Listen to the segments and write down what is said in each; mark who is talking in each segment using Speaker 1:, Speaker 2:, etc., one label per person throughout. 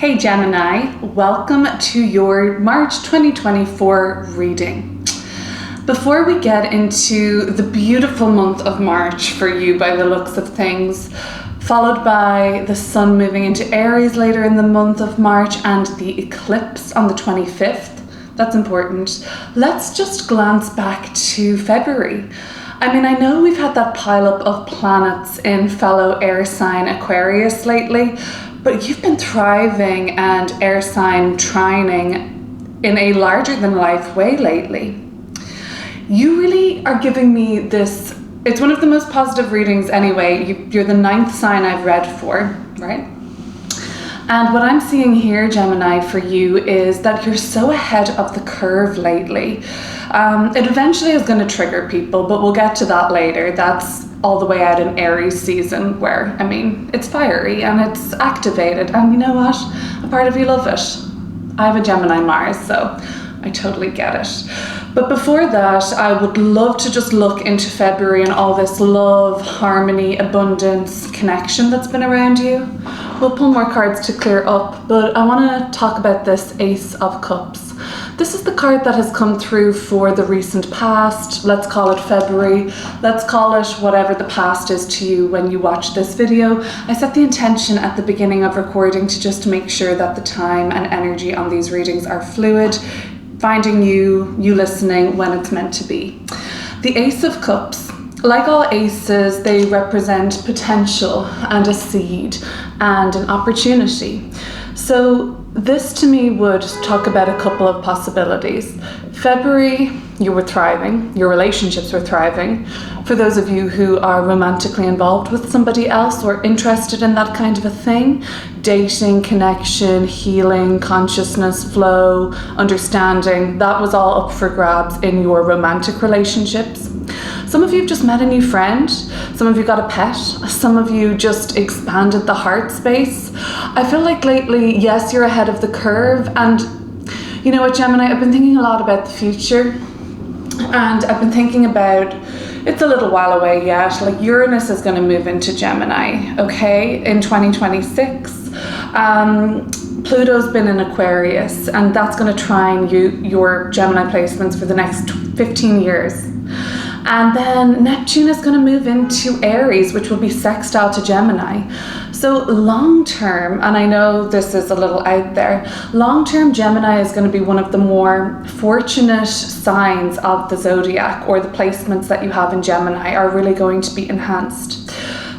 Speaker 1: Hey Gemini, welcome to your March 2024 reading. Before we get into the beautiful month of March for you by the looks of things, followed by the sun moving into Aries later in the month of March and the eclipse on the 25th, that's important. Let's just glance back to February. I mean, I know we've had that pileup of planets in fellow air sign Aquarius lately, but you've been thriving and air sign trining in a larger than life way lately. You really are giving me this, it's one of the most positive readings anyway. You're the 9th sign I've read for, right? And what I'm seeing here, Gemini, for you is that you're so ahead of the curve lately. It eventually is going to trigger people, but we'll get to that later. That's all the way out in Aries season where, I mean, it's fiery and it's activated. And you know what? A part of you love it. I have a Gemini Mars, so I totally get it. But before that, I would love to just look into February and all this love, harmony, abundance, connection that's been around you. We'll pull more cards to clear up, but I want to talk about this Ace of Cups. This is the card that has come through for the recent past. Let's call it February. Let's call it whatever the past is to you when you watch this video. I set the intention at the beginning of recording to just make sure that the time and energy on these readings are fluid, finding you listening when it's meant to be. The Ace of Cups, like all aces, they represent potential and a seed and an opportunity. So this to me would talk about a couple of possibilities. February, you were thriving, your relationships were thriving. For those of you who are romantically involved with somebody else or interested in that kind of a thing, dating, connection, healing, consciousness, flow, understanding, that was all up for grabs in your romantic relationships. Some of you just met a new friend, some of you got a pet, some of you just expanded the heart space. I feel like lately, yes, you're ahead of the curve, and you know what, Gemini, I've been thinking a lot about the future, and I've been thinking about, it's a little while away yet, like Uranus is going to move into Gemini, okay, in 2026. Pluto's been in Aquarius, and that's going to trine your Gemini placements for the next 15 years. And then Neptune is going to move into Aries, which will be sextile to Gemini. So long term, and I know this is a little out there, long term Gemini is going to be one of the more fortunate signs of the zodiac, or the placements that you have in Gemini are really going to be enhanced.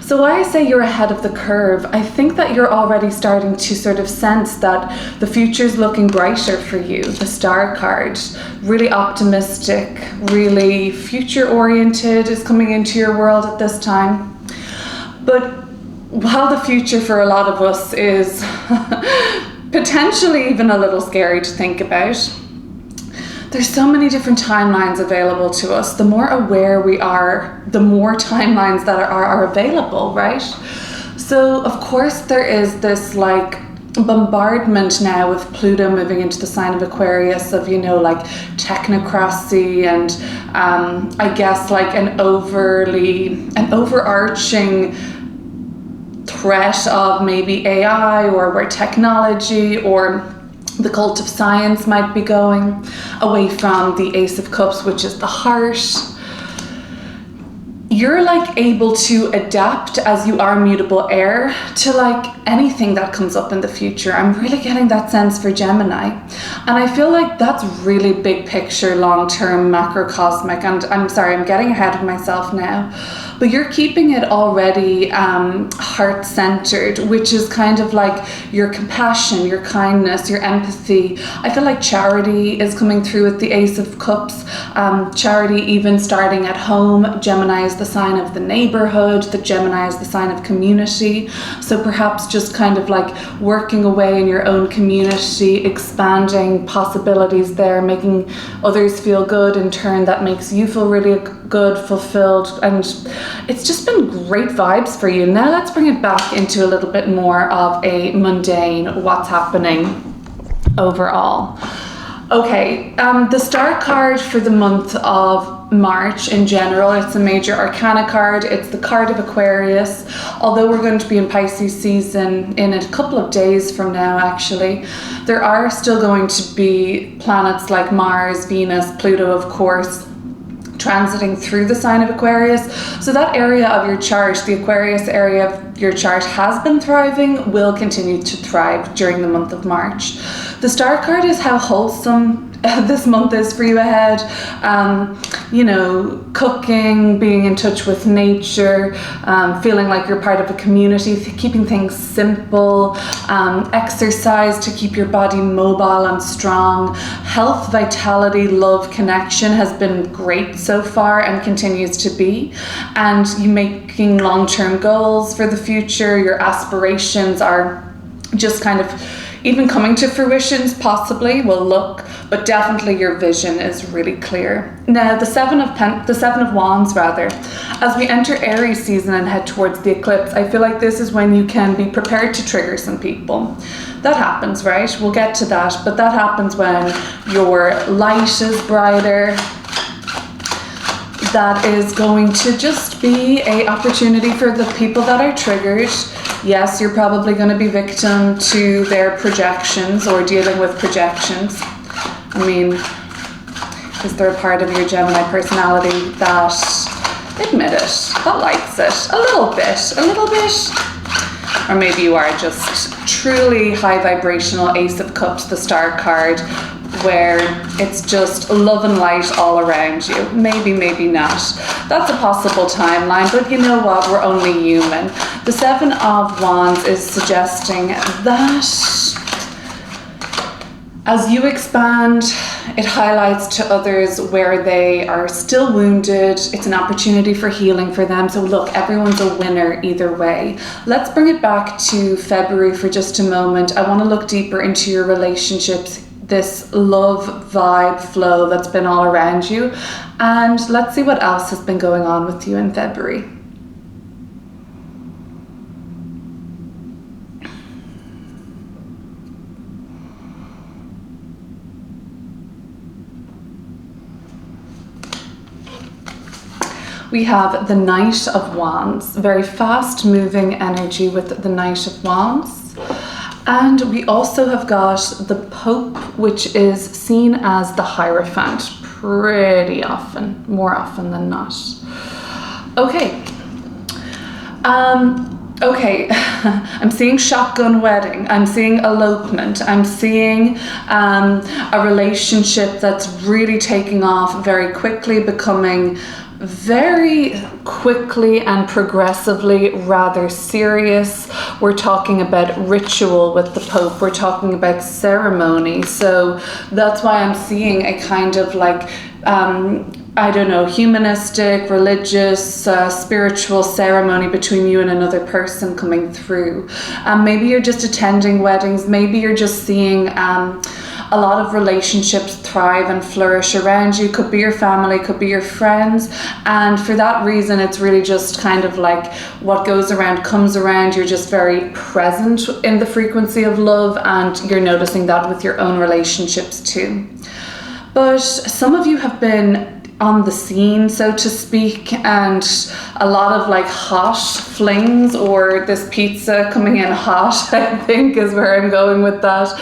Speaker 1: So why I say you're ahead of the curve, I think that you're already starting to sort of sense that the future's looking brighter for you. The Star card, really optimistic, really future-oriented is coming into your world at this time. But while the future for a lot of us is potentially even a little scary to think about, there's so many different timelines available to us. The more aware we are, the more timelines that are available, right? So of course there is this like bombardment now with Pluto moving into the sign of Aquarius of, you know, like technocracy and I guess like an overarching threat of maybe AI, or where technology or the cult of science might be going away from the Ace of Cups, which is the heart. You're like able to adapt as you are mutable air to like anything that comes up in the future. I'm really getting that sense for Gemini. And I feel like that's really big picture, long-term, macrocosmic. And I'm sorry, I'm getting ahead of myself now. But you're keeping it already heart-centered, which is kind of like your compassion, your kindness, your empathy. I feel like charity is coming through with the Ace of Cups. Charity even starting at home. Gemini is the sign of the neighborhood. The Gemini is the sign of community. So perhaps just kind of like working away in your own community, expanding possibilities there, making others feel good in turn. That makes you feel really good, fulfilled, and it's just been great vibes for you. Now let's bring it back into a little bit more of a mundane, what's happening overall. Okay, the Star card for the month of March in general. It's a major arcana card. It's the card of Aquarius. Although we're going to be in Pisces season in a couple of days from now, actually, there are still going to be planets like Mars, Venus, Pluto, of course, transiting through the sign of Aquarius. So that area of your chart, the Aquarius area of your chart, has been thriving, will continue to thrive during the month of March. The star card is how wholesome this month is for you ahead. You know, cooking, being in touch with nature, feeling like you're part of a community, keeping things simple, exercise to keep your body mobile and strong. Health, vitality, love, connection has been great so far and continues to be. And you making long-term goals for the future, your aspirations are just kind of even coming to fruition, possibly, will look, but definitely your vision is really clear. Now, the Seven of Wands, as we enter Aries season and head towards the eclipse, I feel like this is when you can be prepared to trigger some people. That happens, right? We'll get to that, but that happens when your light is brighter. That is going to just be an opportunity for the people that are triggered. Yes, you're probably going to be victim to their projections or dealing with projections. I mean, is there a part of your Gemini personality that, admit it, that likes it? A little bit. Or maybe you are just truly high vibrational, Ace of Cups, the star card, where it's just love and light all around you. Maybe not. That's a possible timeline, but you know what? We're only human. The Seven of Wands is suggesting that as you expand, it highlights to others where they are still wounded. It's an opportunity for healing for them. So look, everyone's a winner either way. Let's bring it back to February for just a moment. I want to look deeper into your relationships, this love vibe flow that's been all around you, and let's see what else has been going on with you in February. We have the Knight of Wands, very fast moving energy with the Knight of Wands. And we also have got the Pope, which is seen as the Hierophant pretty often, more often than not. Okay. I'm seeing shotgun wedding. I'm seeing elopement. I'm seeing a relationship that's really taking off very quickly, becoming very quickly and progressively rather serious. We're talking about ritual with the Pope. We're talking about ceremony. So that's why I'm seeing a kind of like, I don't know, humanistic, religious, spiritual ceremony between you and another person coming through. Maybe you're just attending weddings. Maybe you're just seeing a lot of relationships thrive and flourish around you. Could be your family, could be your friends. And for that reason, it's really just kind of like what goes around comes around. You're just very present in the frequency of love, and you're noticing that with your own relationships too. But some of you have been on the scene, so to speak, and a lot of like hot flings, or this pizza coming in hot, I think is where I'm going with that.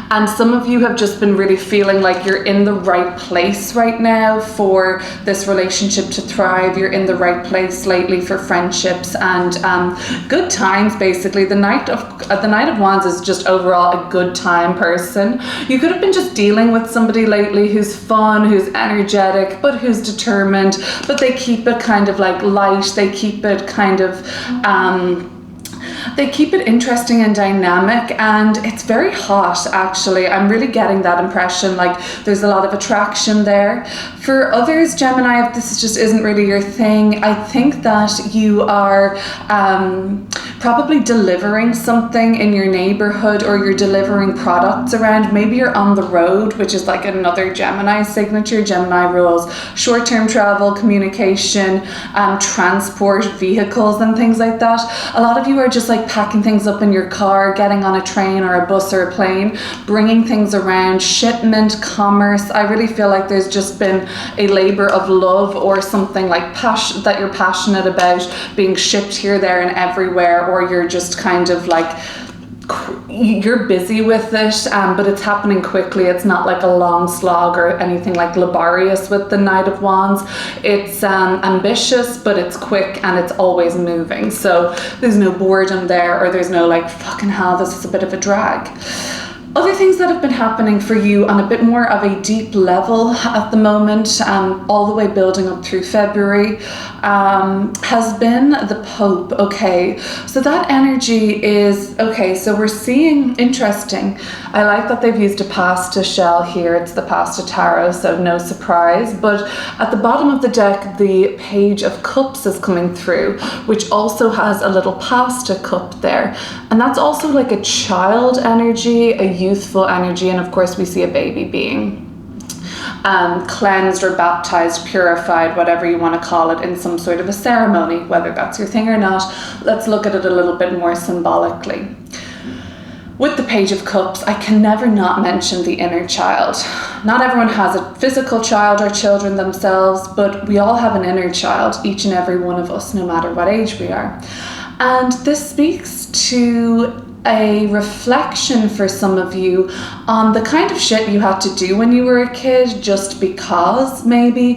Speaker 1: And some of you have just been really feeling like you're in the right place right now for this relationship to thrive. You're in the right place lately for friendships and good times, basically. The Knight of Wands is just overall a good time person. You could have been just dealing with somebody lately who's fun, who's energetic, but who's determined, but they keep it kind of like light. They keep it kind of they keep it interesting and dynamic, and it's very hot, actually. I'm really getting that impression, like there's a lot of attraction there. For others, Gemini, if this just isn't really your thing, I think that you are probably delivering something in your neighborhood, or you're delivering products around. Maybe you're on the road, which is like another Gemini signature. Gemini rules short-term travel, communication, transport, vehicles and things like that. A lot of you are just like packing things up in your car, getting on a train or a bus or a plane, bringing things around, shipment, commerce. I really feel like there's just been a labor of love or something like that you're passionate about being shipped here, there and everywhere, or you're just kind of like, you're busy with it, but it's happening quickly. It's not like a long slog or anything like laborious with the Knight of Wands. It's ambitious, but it's quick and it's always moving. So there's no boredom there, or there's no like, fucking hell, this is a bit of a drag. Other things that have been happening for you on a bit more of a deep level at the moment, all the way building up through February, has been the Pope. Okay, so that energy is, okay, so we're seeing, interesting, I like that they've used a pasta shell here. It's the pasta tarot, so no surprise. But at the bottom of the deck, the Page of Cups is coming through, which also has a little pasta cup there. And that's also like a child energy, a youthful energy, and of course we see a baby being cleansed or baptized, purified, whatever you want to call it, in some sort of a ceremony, whether that's your thing or not. Let's look at it a little bit more symbolically. With the Page of Cups, I can never not mention the inner child. Not everyone has a physical child or children themselves, but we all have an inner child, each and every one of us, no matter what age we are. And this speaks to a reflection for some of you on the kind of shit you had to do when you were a kid, just because, maybe,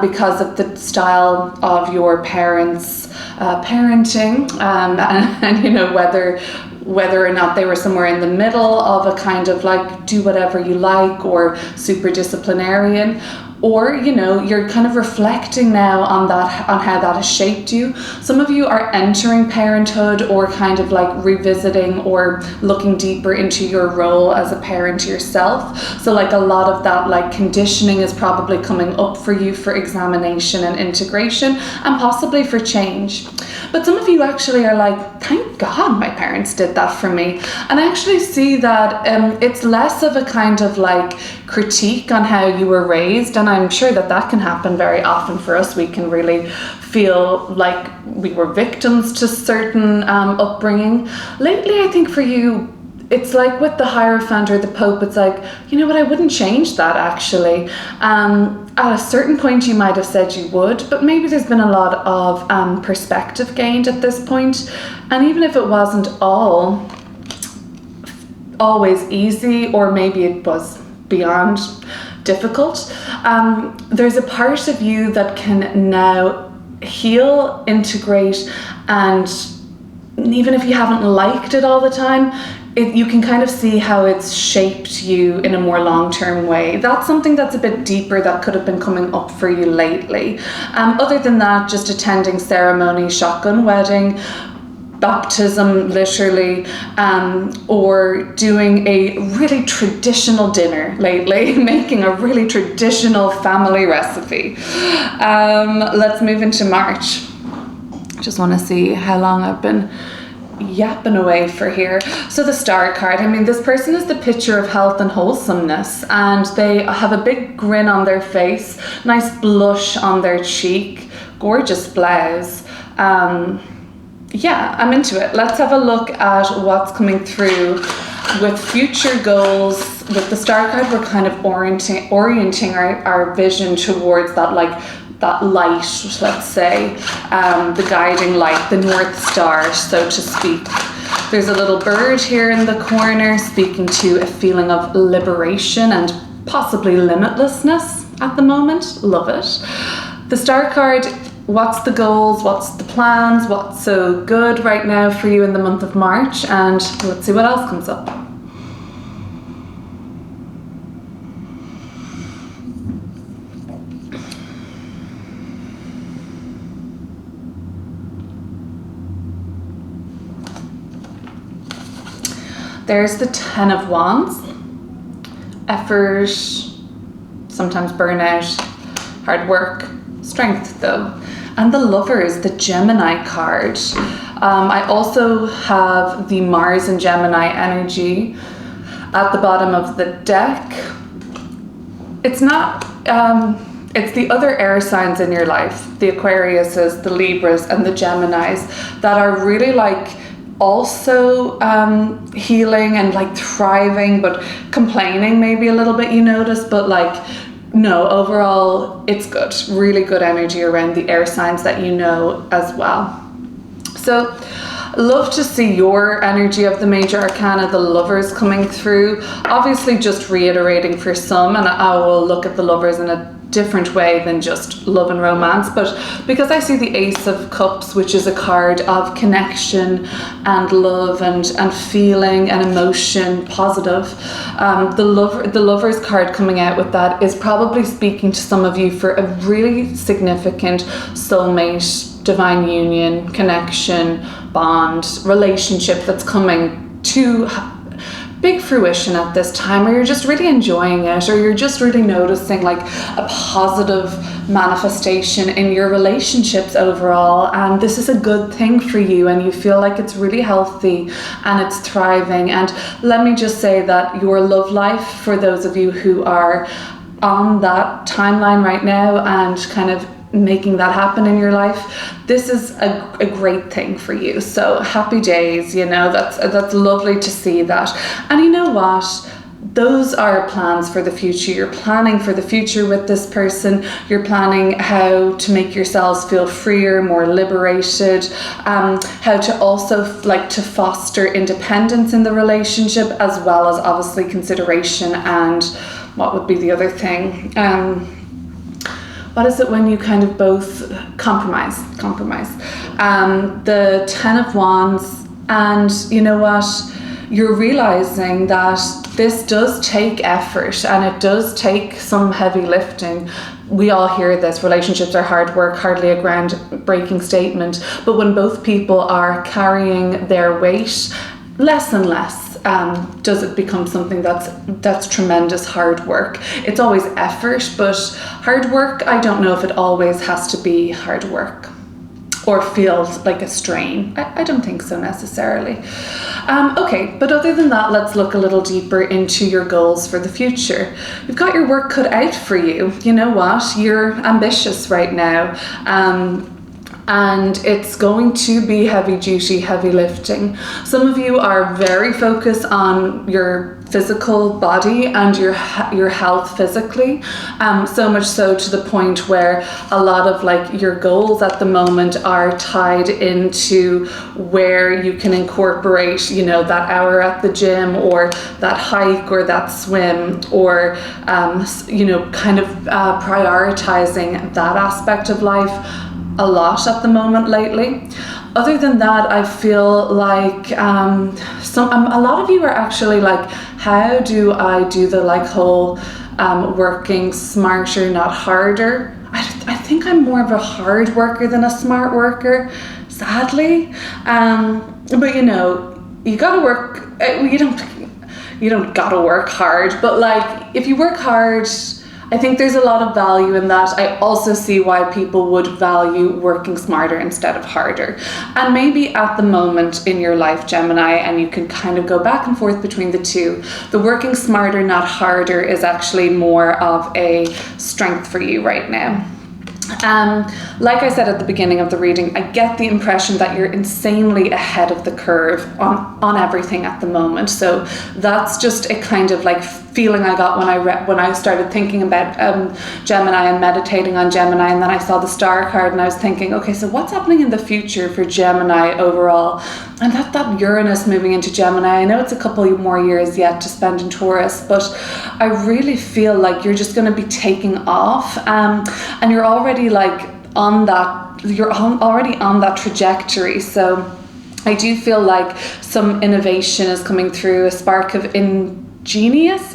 Speaker 1: because of the style of your parents' parenting, and you know, whether or not they were somewhere in the middle of a kind of like do whatever you like or super disciplinarian, or you know, you're kind of reflecting now on that, on how that has shaped you. Some of you are entering parenthood, or kind of like revisiting or looking deeper into your role as a parent yourself. So like a lot of that like conditioning is probably coming up for you for examination and integration, and possibly for change. But some of you actually are like, thank God my parents did that for me. And I actually see that it's less of a kind of like critique on how you were raised, and I'm sure that that can happen very often for us. We can really feel like we were victims to certain upbringing. Lately, I think for you, it's like with the Hierophant or the Pope, it's like, you know what, I wouldn't change that actually. At a certain point you might have said you would, but maybe there's been a lot of perspective gained at this point. And even if it wasn't always easy, or maybe it was beyond difficult, there's a part of you that can now heal, integrate, and even if you haven't liked it all the time, you can kind of see how it's shaped you in a more long-term way. That's something that's a bit deeper that could have been coming up for you lately. Other than that, just attending ceremony, shotgun wedding, baptism literally, or doing a really traditional dinner lately, making a really traditional family recipe. Let's move into March. Just want to see how long I've been yapping away for here. So the Star card, I mean, this person is the picture of health and wholesomeness, and they have a big grin on their face, nice blush on their cheek, gorgeous blouse. Yeah, I'm into it. Let's have a look at what's coming through with future goals. With the Star card, we're kind of orienting our vision towards that, like, that light, let's say, the guiding light, the North Star, so to speak. There's a little bird here in the corner speaking to a feeling of liberation and possibly limitlessness at the moment. Love it. The Star card, what's the goals, what's the plans, what's so good right now for you in the month of March, and let's see what else comes up. There's the Ten of Wands. Effort, sometimes burnout, hard work, strength though. And the Lovers, the Gemini card. I also have the Mars and Gemini energy at the bottom of the deck. It's not, it's the other air signs in your life, the Aquariuses, the Libras, and the Geminis, that are really like also healing and like thriving, but complaining maybe a little bit, you notice, but like, no, overall, it's good. Really good energy around the air signs that you know as well. So, love to see your energy of the major arcana, the Lovers, coming through. Obviously just reiterating for some, and I will look at the Lovers in a different way than just love and romance, but because I see the Ace of Cups, which is a card of connection and love and feeling and emotion, positive, the Lovers card coming out with that is probably speaking to some of you for a really significant soulmate, divine union, connection, bond, relationship that's coming to big fruition at this time, or you're just really enjoying it, or you're just really noticing like a positive manifestation in your relationships overall, and this is a good thing for you and you feel like it's really healthy and it's thriving. And let me just say that your love life, for those of you who are on that timeline right now and kind of making that happen in your life, this is a great thing for you. So happy days, you know, that's lovely to see that. And you know what, those are plans for the future. You're planning for the future with this person. You're planning how to make yourselves feel freer, more liberated, how to also like to foster independence in the relationship, as well as obviously consideration and what would be the other thing? What is it when you kind of both compromise? The Ten of Wands, and you know what? You're realizing that this does take effort and it does take some heavy lifting. We all hear this, relationships are hard work, hardly a groundbreaking statement. But when both people are carrying their weight, less and less, does it become something that's tremendous hard work. It's always effort, but hard work, I don't know if it always has to be hard work or feels like a strain. I don't think so necessarily. Okay, but other than that, let's look a little deeper into your goals for the future. You've got your work cut out for you. You know what? You're ambitious right now. And it's going to be heavy duty, heavy lifting. Some of you are very focused on your physical body and your health physically, so much so to the point where a lot of like your goals at the moment are tied into where you can incorporate, you know, that hour at the gym or that hike or that swim, or you know, kind of prioritizing that aspect of life a lot at the moment lately. Other than that, I feel like a lot of you are actually like, how do I do the like whole working smarter, not harder? I think I'm more of a hard worker than a smart worker, sadly. But you know, you gotta work. You don't gotta work hard, but like if you work hard, I think there's a lot of value in that. I also see why people would value working smarter instead of harder. And maybe at the moment in your life, Gemini, and you can kind of go back and forth between the two, the working smarter, not harder is actually more of a strength for you right now. Like I said at the beginning of the reading, I get the impression that you're insanely ahead of the curve on everything at the moment. So that's just a kind of like feeling I got when I started thinking about Gemini and meditating on Gemini, and then I saw the star card and I was thinking, okay, so what's happening in the future for Gemini overall? And that Uranus moving into Gemini, I know it's a couple more years yet to spend in Taurus, but I really feel like you're just going to be taking off, and you're already like on that trajectory. So I do feel like some innovation is coming through, a spark of a genius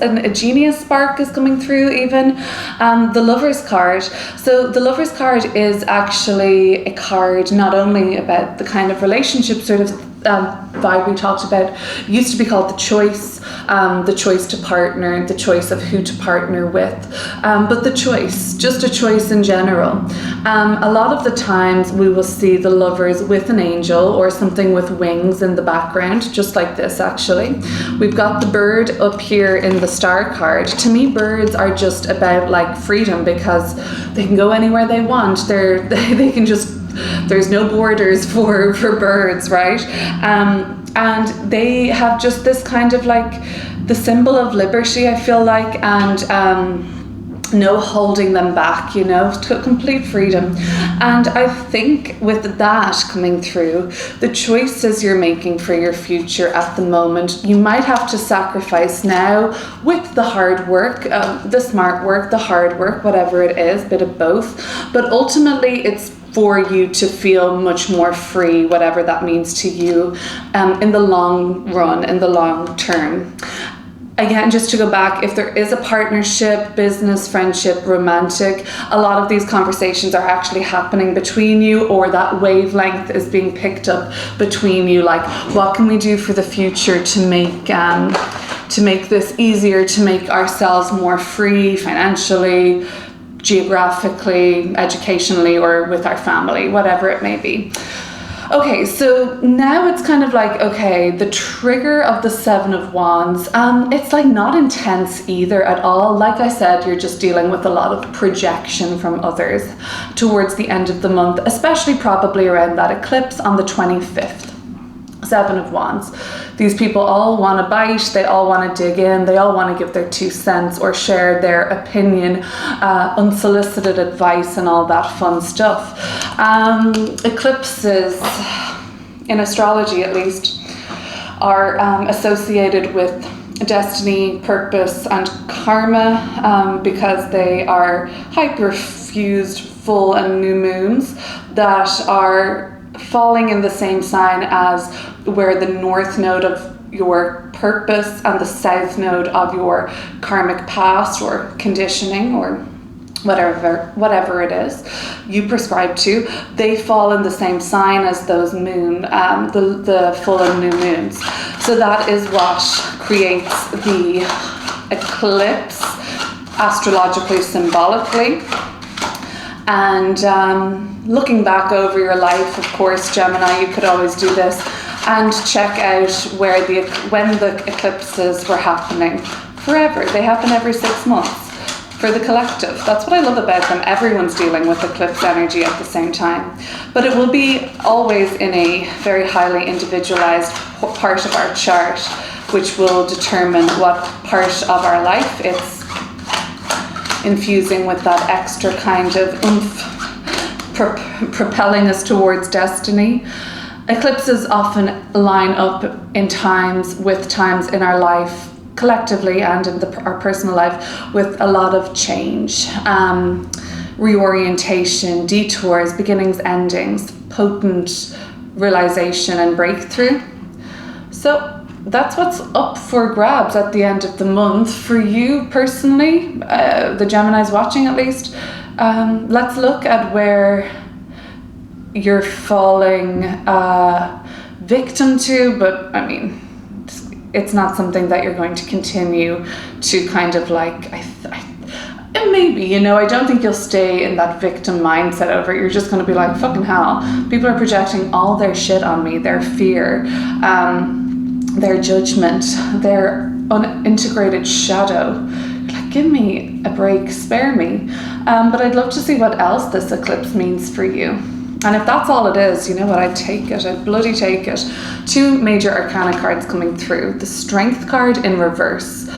Speaker 1: spark is coming through even. The Lover's card. So the Lover's card is actually a card not only about the kind of relationship sort of vibe we talked about used to be called the choice to partner, the choice of who to partner with, but the choice, just a choice in general. A lot of the times we will see the lovers with an angel or something with wings in the background, just like this actually. We've got the bird up here in the star card. To me, birds are just about like freedom, because they can go anywhere they want. They can just, there's no borders for birds, right? And they have just this kind of like the symbol of liberty, I feel like, and no holding them back, you know, to complete freedom. And I think with that coming through, the choices you're making for your future at the moment, you might have to sacrifice now with the hard work, the smart work, the hard work, whatever it is, bit of both. But ultimately it's for you to feel much more free, whatever that means to you, in the long run, in the long term. Again, just to go back, if there is a partnership, business, friendship, romantic, a lot of these conversations are actually happening between you, or that wavelength is being picked up between you. Like, what can we do for the future to make this easier, to make ourselves more free financially, geographically, educationally, or with our family, whatever it may be. Okay, so now it's kind of like, okay, the trigger of the Seven of Wands, it's like not intense either at all. Like I said, you're just dealing with a lot of projection from others towards the end of the month, especially probably around that eclipse on the 25th. Seven of Wands. These people all want to bite, they all want to dig in, they all want to give their 2 cents or share their opinion, unsolicited advice and all that fun stuff. Eclipses, in astrology at least, are associated with destiny, purpose and karma, because they are hyperfused full and new moons that are falling in the same sign as where the north node of your purpose and the south node of your karmic past or conditioning or whatever it is you prescribe to, they fall in the same sign as those moon, the full and new moons. So that is what creates the eclipse astrologically, symbolically. And looking back over your life, of course, Gemini, you could always do this and check out when the eclipses were happening. Forever. They happen every 6 months for the collective. That's what I love about them. Everyone's dealing with eclipse energy at the same time. But it will be always in a very highly individualized part of our chart, which will determine what part of our life it's infusing with that extra kind of oomph, propelling us towards destiny. Eclipses often line up in times in our life, collectively and in our personal life, with a lot of change, reorientation, detours, beginnings, endings, potent realization and breakthrough. So that's what's up for grabs at the end of the month for you personally, the Geminis watching at least. Let's look at where you're falling victim to, but I mean, it's not something that you're going to continue to kind of like, maybe, you know, I don't think you'll stay in that victim mindset over it. You're just going to be like, fucking hell, people are projecting all their shit on me, their fear, their judgment, their unintegrated shadow. Like, give me a break, spare me. But I'd love to see what else this eclipse means for you. And if that's all it is, you know what, I'd take it. I'd bloody take it. 2 major arcana cards coming through. The Strength card in reverse.